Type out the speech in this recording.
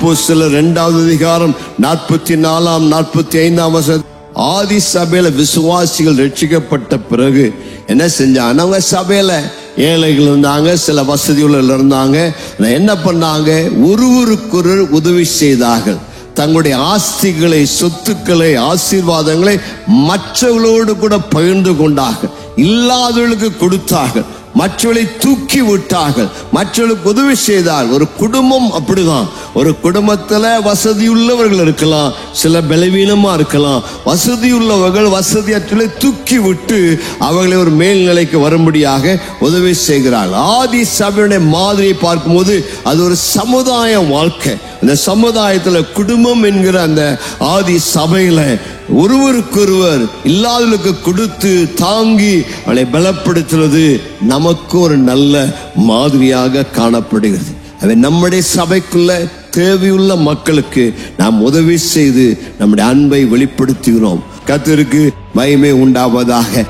அப்போஸ்தலர் 2வது அதிகாரம் 44, 45 ஆதி சபையில விசுவாசிகள் ரட்சிக்கப்பட்ட பிறகு என்ன செஞ்சாங்க? அவங்க சபையில ஏழைகள் இருந்தாங்க, சில வசதிகள் இருந்தாங்க. என்ன பண்ணாங்க? ஒருவருக்கொரு உதவி செய்தார்கள். தங்களுடைய ஆஸ்திகளை, சொத்துக்களை, ஆசீர்வாதங்களை மற்றவர்களோடு கூட பகிர்ந்து கொண்டார்கள். இல்லாதவர்களுக்கு கொடுத்தார்கள், மற்றவர்களை தூக்கி விட்டார்கள், மற்றவர்களுக்கு உதவி செய்தார்கள். ஒரு குடும்பம் அப்படிதான். ஒரு குடும்பத்துல வசதியுள்ளவர்கள் இருக்கலாம், சில பலவீனமா இருக்கலாம். வசதியுள்ளவர்கள் வசதியற்றவர்களை தூக்கி விட்டு அவர்களை ஒரு மேல்நிலைக்கு வரும்படியாக உதவி செய்கிறார்கள். ஆதி சபையுடைய மாதிரியை பார்க்கும்போது அது ஒரு சமுதாய வாழ்க்கை. அந்த சமுதாயத்துல குடும்பம் என்கிற அந்த ஆதி சபையில ஒருவருக்கொருவர் இல்லாதவர்களுக்கு கொடுத்து தாங்கி அவளை பலப்படுத்துவது நமக்கு ஒரு நல்ல மாதிரியாக காணப்படுகிறது. நம்முடைய சபைக்குள்ள தேவையுள்ள மக்களுக்கு நாம் உதவி செய்து நம்முடைய அன்பை வெளிப்படுத்துகிறோம். கர்த்தருக்கு மகிமை உண்டாவதாக.